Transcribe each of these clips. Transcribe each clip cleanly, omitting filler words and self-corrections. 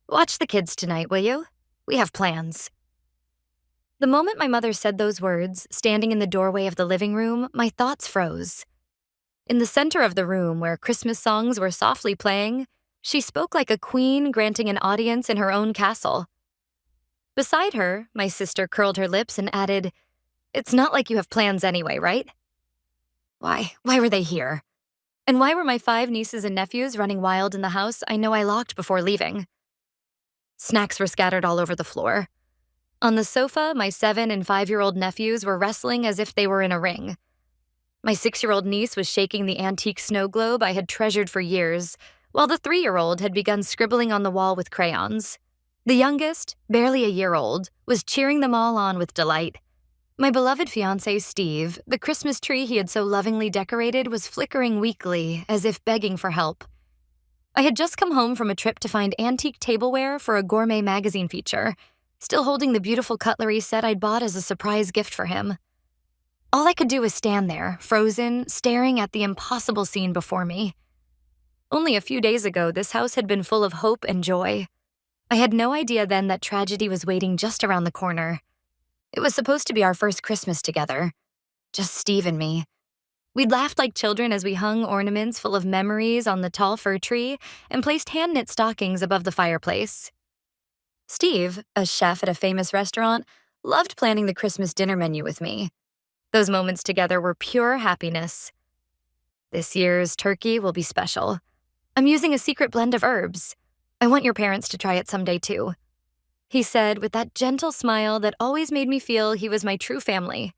Watch the kids tonight, will you? We have plans. The moment my mother said those words, standing in the doorway of the living room, my thoughts froze. In the center of the room, where Christmas songs were softly playing, she spoke like a queen granting an audience in her own castle. Beside her, my sister curled her lips and added, "It's not like you have plans anyway, right?" Why were they here? And why were my 5 nieces and nephews running wild in the house I know I locked before leaving? Snacks were scattered all over the floor. On the sofa, my 7 and 5-year-old nephews were wrestling as if they were in a ring. My 6-year-old niece was shaking the antique snow globe I had treasured for years, while the 3-year-old had begun scribbling on the wall with crayons. The youngest, barely a year old, was cheering them all on with delight. My beloved fiancé, Steve, the Christmas tree he had so lovingly decorated, was flickering weakly, as if begging for help. I had just come home from a trip to find antique tableware for a gourmet magazine feature, still holding the beautiful cutlery set I'd bought as a surprise gift for him. All I could do was stand there, frozen, staring at the impossible scene before me. Only a few days ago, this house had been full of hope and joy. I had no idea then that tragedy was waiting just around the corner. It was supposed to be our first Christmas together. Just Steve and me. We'd laughed like children as we hung ornaments full of memories on the tall fir tree and placed hand-knit stockings above the fireplace. Steve, a chef at a famous restaurant, loved planning the Christmas dinner menu with me. Those moments together were pure happiness. This year's turkey will be special. I'm using a secret blend of herbs. I want your parents to try it someday too, he said with that gentle smile that always made me feel he was my true family.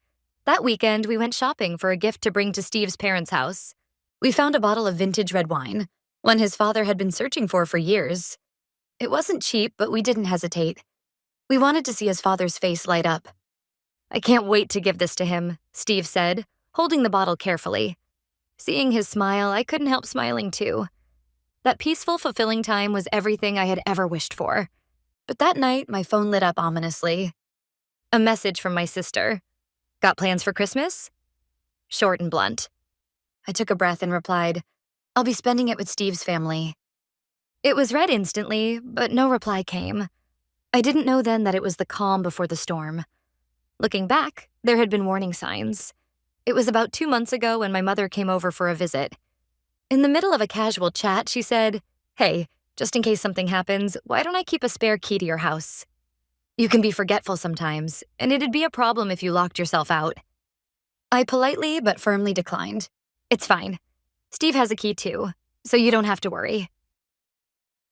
That weekend, we went shopping for a gift to bring to Steve's parents' house. We found a bottle of vintage red wine, one his father had been searching for years. It wasn't cheap, but we didn't hesitate. We wanted to see his father's face light up. "I can't wait to give this to him," Steve said, holding the bottle carefully. Seeing his smile, I couldn't help smiling too. That peaceful, fulfilling time was everything I had ever wished for. But that night, my phone lit up ominously. A message from my sister. "Got plans for Christmas?" Short and blunt. I took a breath and replied, "I'll be spending it with Steve's family." It was read instantly, but no reply came. I didn't know then that it was the calm before the storm. Looking back, there had been warning signs. It was about 2 months ago when my mother came over for a visit. In the middle of a casual chat, she said, "Hey, just in case something happens, why don't I keep a spare key to your house? You can be forgetful sometimes, and it'd be a problem if you locked yourself out." I politely but firmly declined. "It's fine. Steve has a key too, so you don't have to worry."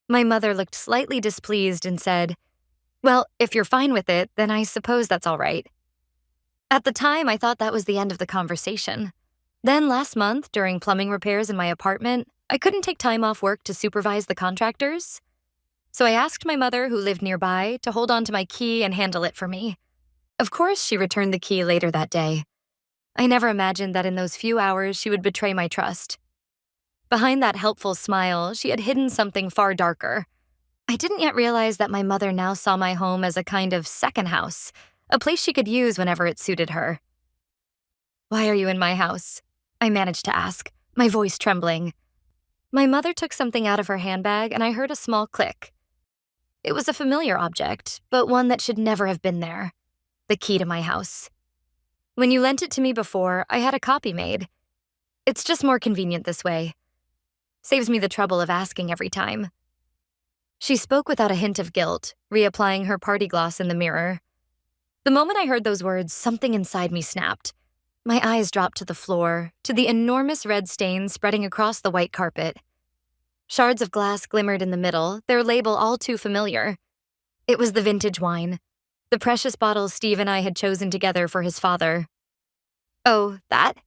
My mother looked slightly displeased and said, "Well, if you're fine with it, then I suppose that's all right." At the time, I thought that was the end of the conversation. Then last month, during plumbing repairs in my apartment, I couldn't take time off work to supervise the contractors. So I asked my mother, who lived nearby, to hold on to my key and handle it for me. Of course, she returned the key later that day. I never imagined that in those few hours she would betray my trust. Behind that helpful smile, she had hidden something far darker. I didn't yet realize that my mother now saw my home as a kind of second house, a place she could use whenever it suited her. "Why are you in my house?" I managed to ask, my voice trembling. My mother took something out of her handbag and I heard a small click. It was a familiar object, but one that should never have been there. The key to my house. "When you lent it to me before, I had a copy made. It's just more convenient this way. Saves me the trouble of asking every time." She spoke without a hint of guilt, reapplying her party gloss in the mirror. The moment I heard those words, something inside me snapped. My eyes dropped to the floor, to the enormous red stains spreading across the white carpet. Shards of glass glimmered in the middle, their label all too familiar. It was the vintage wine, the precious bottle Steve and I had chosen together for his father. "Oh, that?"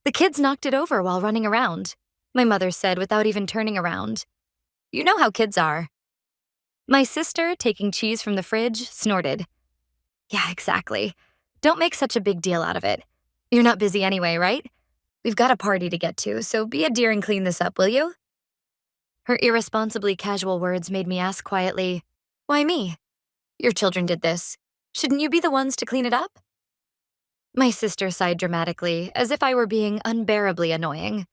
"The kids knocked it over while running around," my mother said without even turning around. "You know how kids are." My sister, taking cheese from the fridge, snorted. "Yeah, exactly. Don't make such a big deal out of it. You're not busy anyway, right? We've got a party to get to, so be a dear and clean this up, will you?" Her irresponsibly casual words made me ask quietly, "Why me? Your children did this. Shouldn't you be the ones to clean it up?" My sister sighed dramatically, as if I were being unbearably annoying.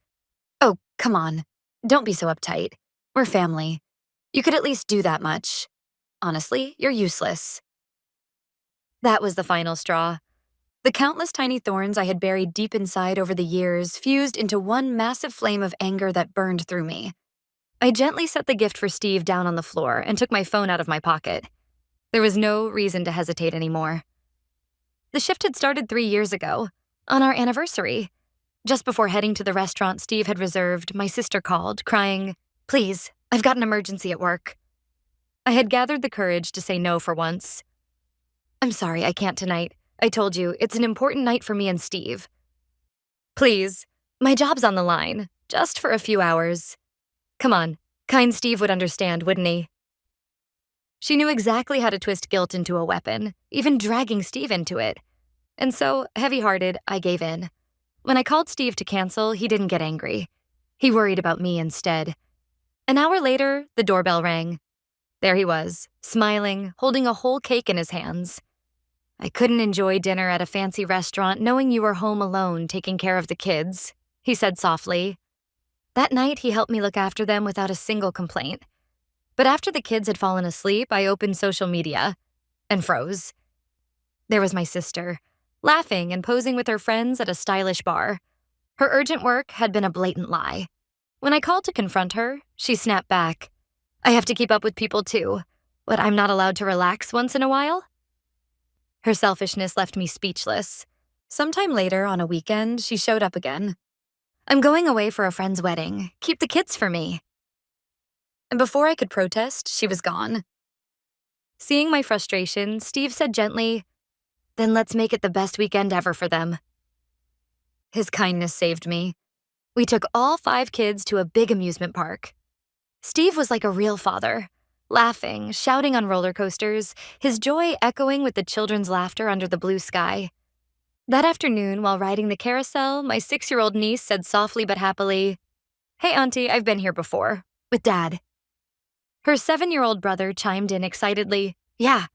"Oh, come on. Don't be so uptight. We're family. You could at least do that much. Honestly, you're useless. That was the final straw. The countless tiny thorns I had buried deep inside over the years fused into one massive flame of anger that burned through me. I gently set the gift for Steve down on the floor and took my phone out of my pocket. There was no reason to hesitate anymore. The shift had started 3 years ago, on our anniversary. Just before heading to the restaurant Steve had reserved, my sister called, crying, "Please, I've got an emergency at work." I had gathered the courage to say no for once. "I'm sorry, I can't tonight. I told you, it's an important night for me and Steve." "Please, my job's on the line, just for a few hours." "Come on, kind Steve would understand, wouldn't he?" She knew exactly how to twist guilt into a weapon, even dragging Steve into it. And so, heavy-hearted, I gave in. When I called Steve to cancel, he didn't get angry. He worried about me instead. An hour later, the doorbell rang. There he was, smiling, holding a whole cake in his hands. "I couldn't enjoy dinner at a fancy restaurant knowing you were home alone taking care of the kids," he said softly. That night, he helped me look after them without a single complaint. But after the kids had fallen asleep, I opened social media and froze. There was my sister, laughing and posing with her friends at a stylish bar. Her urgent work had been a blatant lie. When I called to confront her, she snapped back. "I have to keep up with people too. What, I'm not allowed to relax once in a while?" Her selfishness left me speechless. Sometime later, on a weekend, she showed up again. "I'm going away for a friend's wedding. Keep the kids for me." And before I could protest, she was gone. Seeing my frustration, Steve said gently, "Then let's make it the best weekend ever for them." His kindness saved me. We took all 5 kids to a big amusement park. Steve was like a real father, laughing, shouting on roller coasters, his joy echoing with the children's laughter under the blue sky. That afternoon, while riding the carousel, my 6-year-old niece said softly but happily, "Hey, Auntie, I've been here before, with Dad." Her 7-year-old brother chimed in excitedly, "Yeah,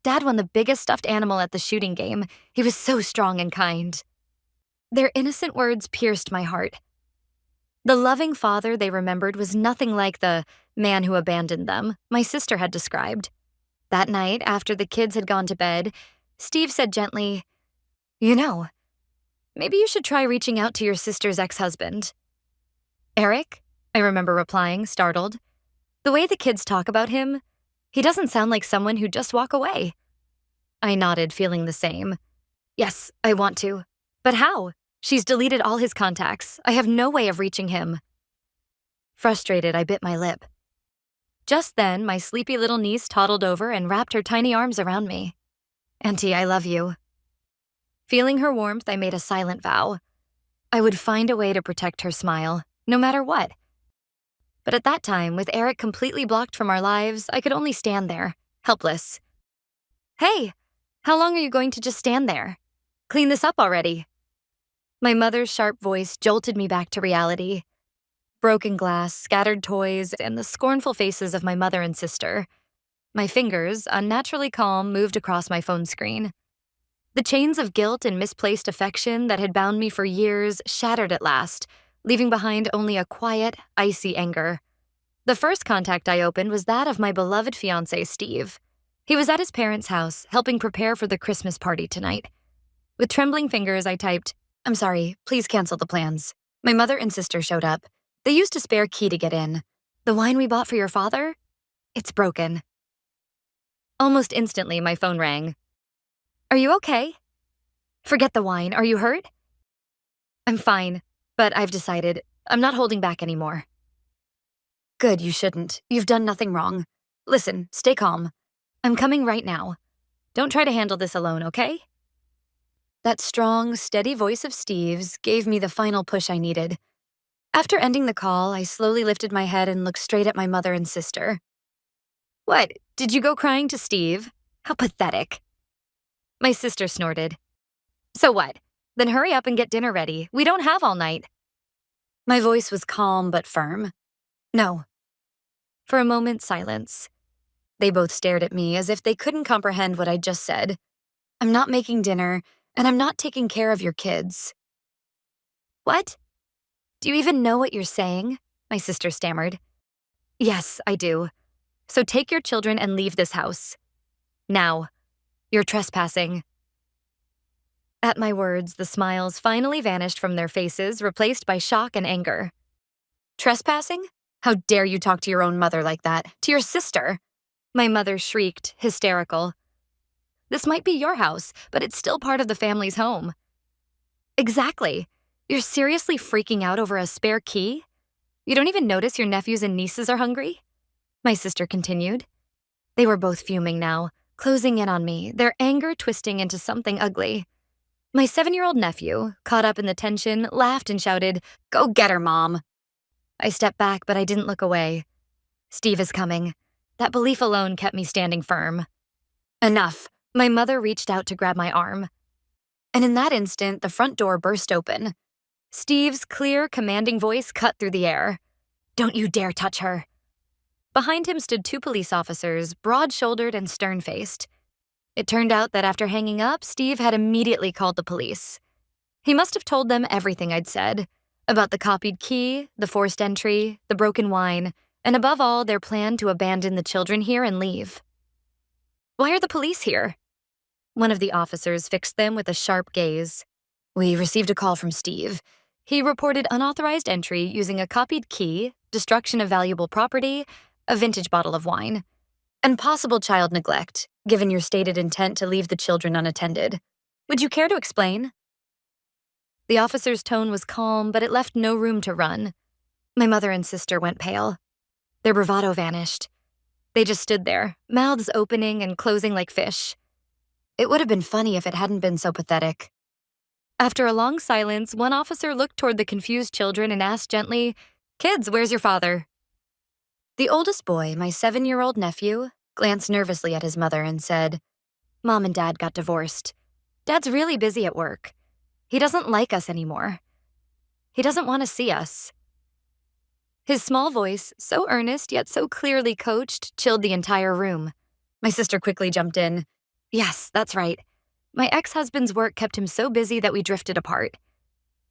Dad won the biggest stuffed animal at the shooting game. He was so strong and kind." Their innocent words pierced my heart. The loving father they remembered was nothing like the man who abandoned them my sister had described. That night, after the kids had gone to bed, Steve said gently, "You know, maybe you should try reaching out to your sister's ex-husband." "Eric?" I remember replying, startled. The way the kids talk about him, he doesn't sound like someone who'd just walk away. I nodded, feeling the same. "Yes, I want to. But how? She's deleted all his contacts. I have no way of reaching him." Frustrated, I bit my lip. Just then, my sleepy little niece toddled over and wrapped her tiny arms around me. "Auntie, I love you." Feeling her warmth, I made a silent vow. I would find a way to protect her smile, no matter what. But at that time, with Eric completely blocked from our lives, I could only stand there, helpless. "Hey, how long are you going to just stand there? Clean this up already." My mother's sharp voice jolted me back to reality. Broken glass, scattered toys, and the scornful faces of my mother and sister. My fingers, unnaturally calm, moved across my phone screen. The chains of guilt and misplaced affection that had bound me for years shattered at last, leaving behind only a quiet, icy anger. The first contact I opened was that of my beloved fiancé, Steve. He was at his parents' house, helping prepare for the Christmas party tonight. With trembling fingers, I typed, "I'm sorry, please cancel the plans. My mother and sister showed up. They used a spare key to get in. The wine we bought for your father? It's broken." Almost instantly, my phone rang. "Are you okay?" "Forget the wine. Are you hurt?" "I'm fine, but I've decided I'm not holding back anymore." "Good, you shouldn't. You've done nothing wrong. Listen, stay calm. I'm coming right now. Don't try to handle this alone, okay?" That strong, steady voice of Steve's gave me the final push I needed. After ending the call, I slowly lifted my head and looked straight at my mother and sister. "What, did you go crying to Steve? How pathetic." My sister snorted. "So what? Then hurry up and get dinner ready. We don't have all night." My voice was calm but firm. "No." For a moment, silence. They both stared at me as if they couldn't comprehend what I'd just said. "I'm not making dinner, and I'm not taking care of your kids." "What? Do you even know what you're saying?" my sister stammered. "Yes, I do. So take your children and leave this house. Now. You're trespassing." At my words, the smiles finally vanished from their faces, replaced by shock and anger. "Trespassing? How dare you talk to your own mother like that? To your sister?" My mother shrieked, hysterical. "This might be your house, but it's still part of the family's home." "Exactly. You're seriously freaking out over a spare key? You don't even notice your nephews and nieces are hungry?" My sister continued. They were both fuming now, closing in on me, their anger twisting into something ugly. My 7-year-old nephew, caught up in the tension, laughed and shouted, "Go get her, Mom." I stepped back, but I didn't look away. Steve is coming. That belief alone kept me standing firm. "Enough." My mother reached out to grab my arm. And in that instant, the front door burst open. Steve's clear, commanding voice cut through the air. "Don't you dare touch her." Behind him stood 2 police officers, broad-shouldered and stern-faced. It turned out that after hanging up, Steve had immediately called the police. He must have told them everything I'd said, about the copied key, the forced entry, the broken wine, and above all, their plan to abandon the children here and leave. "Why are the police here?" One of the officers fixed them with a sharp gaze. "We received a call from Steve. He reported unauthorized entry using a copied key, destruction of valuable property, a vintage bottle of wine, and possible child neglect, given your stated intent to leave the children unattended. Would you care to explain?" The officer's tone was calm, but it left no room to run. My mother and sister went pale. Their bravado vanished. They just stood there, mouths opening and closing like fish. It would have been funny if it hadn't been so pathetic. After a long silence, one officer looked toward the confused children and asked gently, "Kids, where's your father?" The oldest boy, my 7-year-old nephew, glanced nervously at his mother and said, "Mom and Dad got divorced. Dad's really busy at work. He doesn't like us anymore. He doesn't want to see us." His small voice, so earnest yet so clearly coached, chilled the entire room. My sister quickly jumped in. "Yes, that's right. My ex-husband's work kept him so busy that we drifted apart.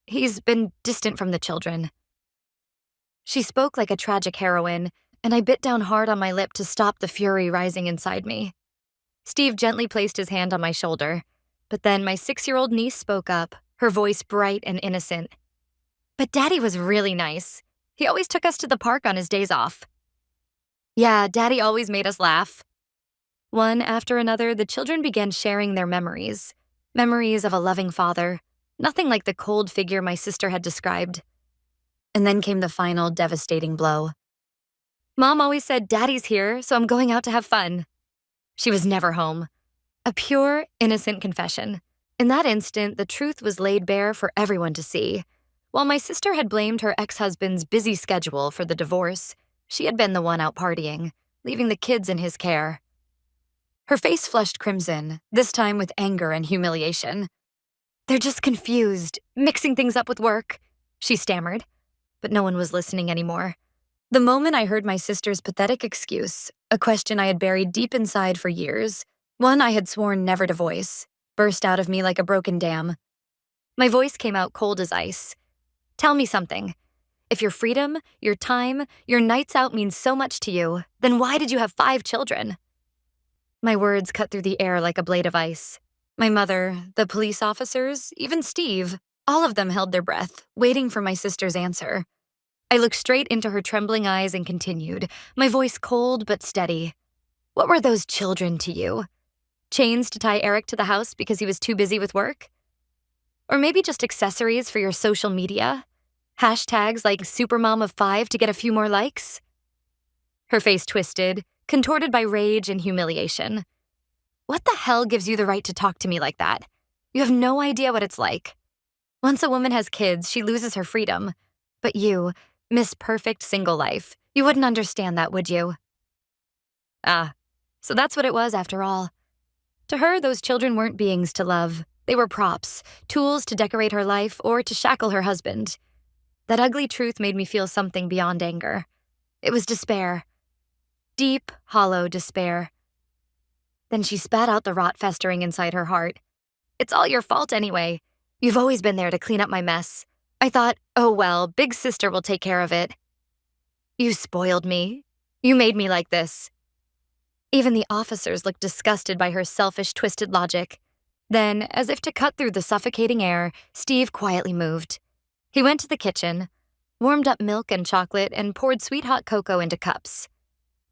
He's been distant from the children." She spoke like a tragic heroine, and I bit down hard on my lip to stop the fury rising inside me. Steve gently placed his hand on my shoulder, but then my 6-year-old niece spoke up, her voice bright and innocent. "But Daddy was really nice. He always took us to the park on his days off." "Yeah, Daddy always made us laugh." One after another, the children began sharing their memories. Memories of a loving father, nothing like the cold figure my sister had described. And then came the final devastating blow. "Mom always said, 'Daddy's here, so I'm going out to have fun.' She was never home." A pure, innocent confession. In that instant, the truth was laid bare for everyone to see. While my sister had blamed her ex-husband's busy schedule for the divorce, she had been the one out partying, leaving the kids in his care. Her face flushed crimson, this time with anger and humiliation. "They're just confused, mixing things up with work," she stammered. But no one was listening anymore. The moment I heard my sister's pathetic excuse, a question I had buried deep inside for years, one I had sworn never to voice, burst out of me like a broken dam. My voice came out cold as ice. "Tell me something. If your freedom, your time, your nights out means so much to you, then why did you have 5 children?" My words cut through the air like a blade of ice. My mother, the police officers, even Steve, all of them held their breath, waiting for my sister's answer. I looked straight into her trembling eyes and continued, my voice cold but steady. "What were those children to you? Chains to tie Eric to the house because he was too busy with work? Or maybe just accessories for your social media? Hashtags like Supermom of 5 to get a few more likes?" Her face twisted, contorted by rage and humiliation. "What the hell gives you the right to talk to me like that? You have no idea what it's like. Once a woman has kids, she loses her freedom. But you, Miss Perfect Single Life, you wouldn't understand that, would you?" Ah, so that's what it was after all. To her, those children weren't beings to love. They were props, tools to decorate her life or to shackle her husband. That ugly truth made me feel something beyond anger. It was despair. Deep, hollow despair. Then she spat out the rot festering inside her heart. "It's all your fault anyway. You've always been there to clean up my mess. I thought, oh well, big sister will take care of it. You spoiled me. You made me like this. Even the officers looked disgusted by her selfish, twisted logic. Then, as if to cut through the suffocating air, Steve quietly moved. He went to the kitchen, warmed up milk and chocolate, and poured sweet hot cocoa into cups.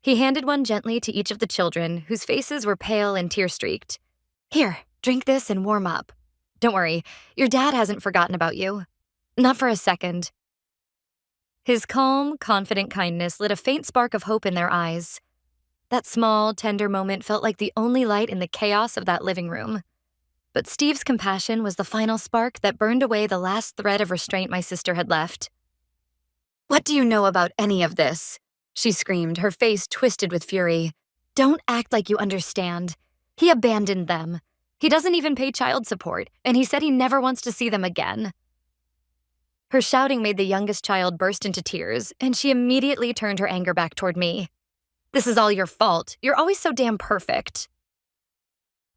He handed one gently to each of the children, whose faces were pale and tear-streaked. "Here, drink this and warm up. Don't worry, your dad hasn't forgotten about you. Not for a second." His calm, confident kindness lit a faint spark of hope in their eyes. That small, tender moment felt like the only light in the chaos of that living room. But Steve's compassion was the final spark that burned away the last thread of restraint my sister had left. "What do you know about any of this?" she screamed, her face twisted with fury. "Don't act like you understand. He abandoned them. He doesn't even pay child support, and he said he never wants to see them again." Her shouting made the youngest child burst into tears, and she immediately turned her anger back toward me. "This is all your fault. You're always so damn perfect."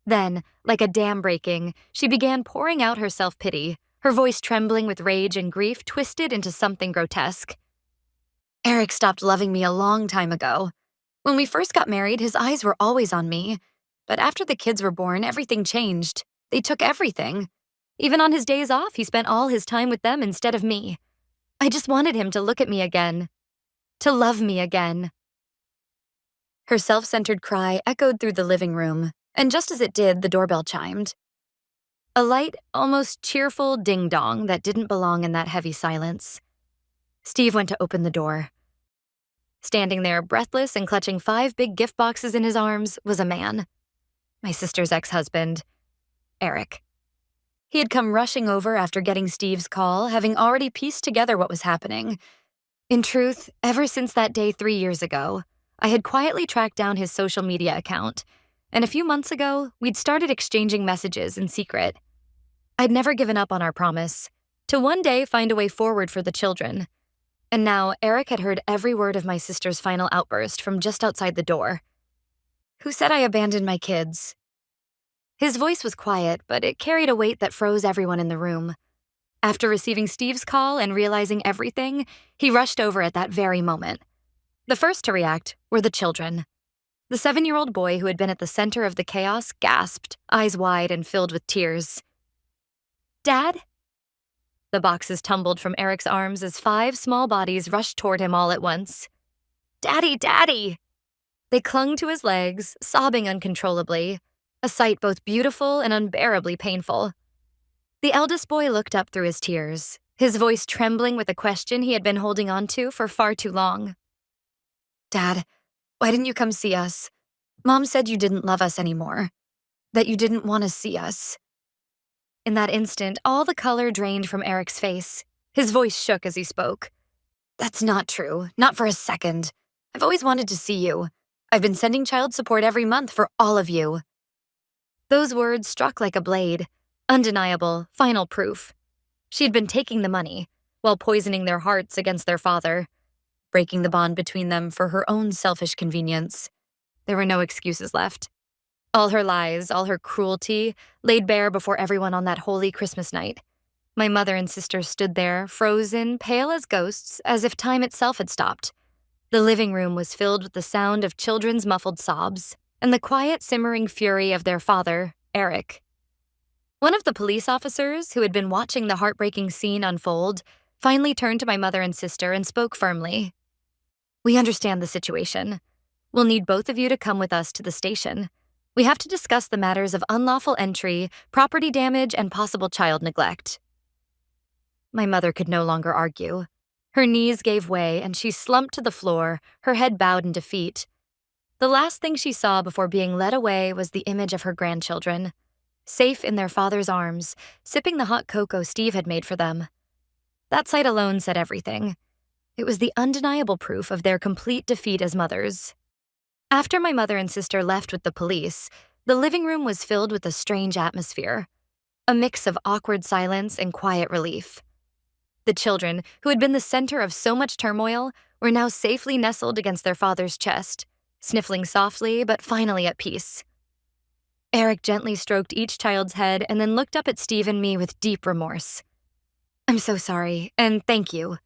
Then, like a dam breaking, she began pouring out her self-pity, her voice trembling with rage and grief twisted into something grotesque. "Eric stopped loving me a long time ago. When we first got married, his eyes were always on me. But after the kids were born, everything changed. They took everything. Even on his days off, he spent all his time with them instead of me. I just wanted him to look at me again. To love me again." Her self-centered cry echoed through the living room, and just as it did, the doorbell chimed. A light, almost cheerful ding-dong that didn't belong in that heavy silence. Steve went to open the door. Standing there, breathless and clutching 5 big gift boxes in his arms, was a man. My sister's ex-husband, Eric. He had come rushing over after getting Steve's call, having already pieced together what was happening. In truth, ever since that day 3 years ago, I had quietly tracked down his social media account, and a few months ago, we'd started exchanging messages in secret. I'd never given up on our promise, to one day find a way forward for the children. And now, Eric had heard every word of my sister's final outburst from just outside the door. "Who said I abandoned my kids?" His voice was quiet, but it carried a weight that froze everyone in the room. After receiving Steve's call and realizing everything, he rushed over at that very moment. The first to react were the children. The 7-year-old boy who had been at the center of the chaos gasped, eyes wide and filled with tears. "Dad?" The boxes tumbled from Eric's arms as 5 small bodies rushed toward him all at once. "Daddy, Daddy!" They clung to his legs, sobbing uncontrollably, a sight both beautiful and unbearably painful. The eldest boy looked up through his tears, his voice trembling with a question he had been holding on to for far too long. "Dad, why didn't you come see us? Mom said you didn't love us anymore, that you didn't want to see us." In that instant, all the color drained from Eric's face. His voice shook as he spoke. "That's not true, not for a second. I've always wanted to see you. I've been sending child support every month for all of you." Those words struck like a blade, undeniable, final proof. She'd been taking the money, while poisoning their hearts against their father, breaking the bond between them for her own selfish convenience. There were no excuses left. All her lies, all her cruelty, laid bare before everyone on that holy Christmas night. My mother and sister stood there, frozen, pale as ghosts, as if time itself had stopped. The living room was filled with the sound of children's muffled sobs, and the quiet, simmering fury of their father, Eric. One of the police officers, who had been watching the heartbreaking scene unfold, finally turned to my mother and sister and spoke firmly. "We understand the situation. We'll need both of you to come with us to the station. We have to discuss the matters of unlawful entry, property damage, and possible child neglect." My mother could no longer argue. Her knees gave way, and she slumped to the floor, her head bowed in defeat. The last thing she saw before being led away was the image of her grandchildren, safe in their father's arms, sipping the hot cocoa Steve had made for them. That sight alone said everything. It was the undeniable proof of their complete defeat as mothers. After my mother and sister left with the police, the living room was filled with a strange atmosphere, a mix of awkward silence and quiet relief. The children, who had been the center of so much turmoil, were now safely nestled against their father's chest, sniffling softly but finally at peace. Eric gently stroked each child's head and then looked up at Steve and me with deep remorse. "I'm so sorry, and thank you.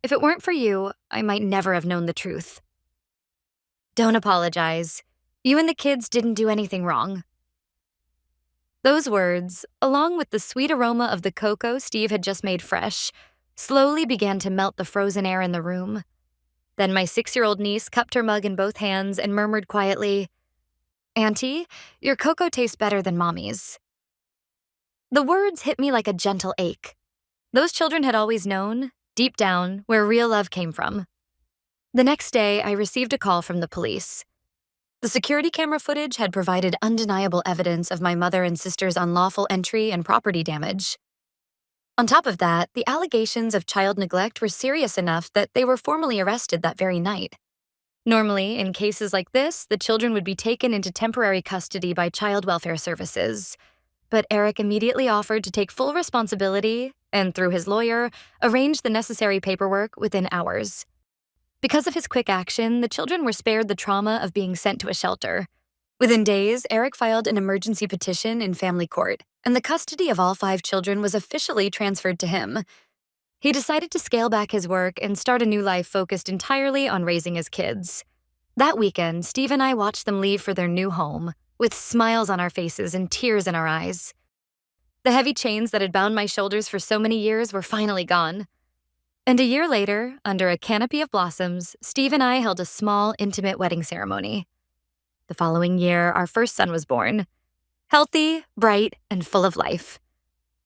If it weren't for you, I might never have known the truth." "Don't apologize. You and the kids didn't do anything wrong. Those words, along with the sweet aroma of the cocoa Steve had just made fresh, slowly began to melt the frozen air in the room. Then my 6-year-old niece cupped her mug in both hands and murmured quietly, "Auntie, your cocoa tastes better than Mommy's." The words hit me like a gentle ache. Those children had always known, deep down, where real love came from. The next day, I received a call from the police. The security camera footage had provided undeniable evidence of my mother and sister's unlawful entry and property damage. On top of that, the allegations of child neglect were serious enough that they were formally arrested that very night. Normally, in cases like this, the children would be taken into temporary custody by child welfare services. But Eric immediately offered to take full responsibility and, through his lawyer, arranged the necessary paperwork within hours. Because of his quick action, the children were spared the trauma of being sent to a shelter. Within days, Eric filed an emergency petition in family court, and the custody of all 5 children was officially transferred to him. He decided to scale back his work and start a new life focused entirely on raising his kids. That weekend, Steve and I watched them leave for their new home, with smiles on our faces and tears in our eyes. The heavy chains that had bound my shoulders for so many years were finally gone. And a year later, under a canopy of blossoms, Steve and I held a small, intimate wedding ceremony. The following year, our first son was born. Healthy, bright, and full of life.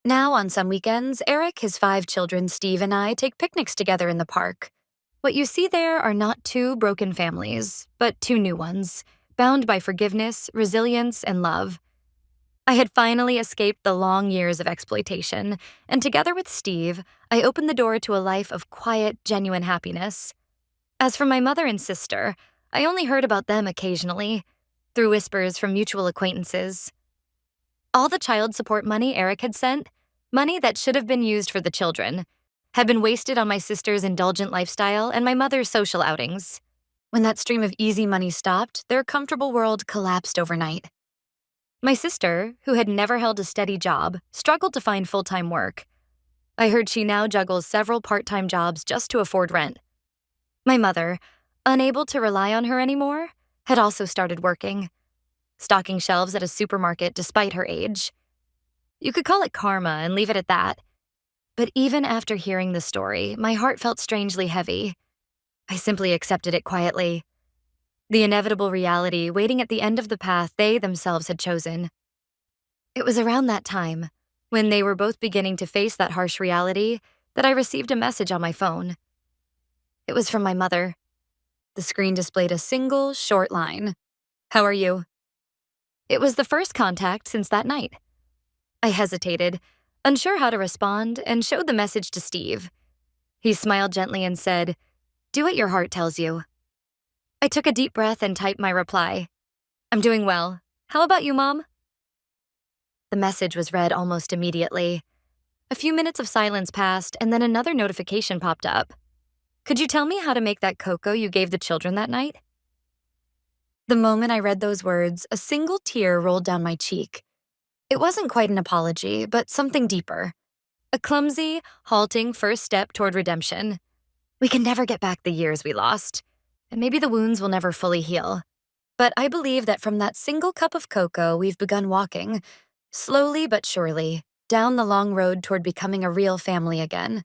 Now, on some weekends, Eric, his 5 children, Steve, and I take picnics together in the park. What you see there are not 2 broken families, but 2 new ones, bound by forgiveness, resilience, and love. I had finally escaped the long years of exploitation, and together with Steve, I opened the door to a life of quiet, genuine happiness. As for my mother and sister, I only heard about them occasionally, through whispers from mutual acquaintances. All the child support money Eric had sent, money that should have been used for the children, had been wasted on my sister's indulgent lifestyle and my mother's social outings. When that stream of easy money stopped, their comfortable world collapsed overnight. My sister, who had never held a steady job, struggled to find full-time work. I heard she now juggles several part-time jobs just to afford rent. My mother, unable to rely on her anymore, had also started working, stocking shelves at a supermarket despite her age. You could call it karma and leave it at that. But even after hearing the story, my heart felt strangely heavy. I simply accepted it quietly. The inevitable reality waiting at the end of the path they themselves had chosen. It was around that time, when they were both beginning to face that harsh reality, that I received a message on my phone. It was from my mother. The screen displayed a single, short line. "How are you?" It was the first contact since that night. I hesitated, unsure how to respond, and showed the message to Steve. He smiled gently and said, "Do what your heart tells you." I took a deep breath and typed my reply. "I'm doing well. How about you, Mom?" The message was read almost immediately. A few minutes of silence passed, and then another notification popped up. "Could you tell me how to make that cocoa you gave the children that night?" The moment I read those words, a single tear rolled down my cheek. It wasn't quite an apology, but something deeper. A clumsy, halting first step toward redemption. We can never get back the years we lost, and maybe the wounds will never fully heal. But I believe that from that single cup of cocoa, we've begun walking, slowly but surely, down the long road toward becoming a real family again.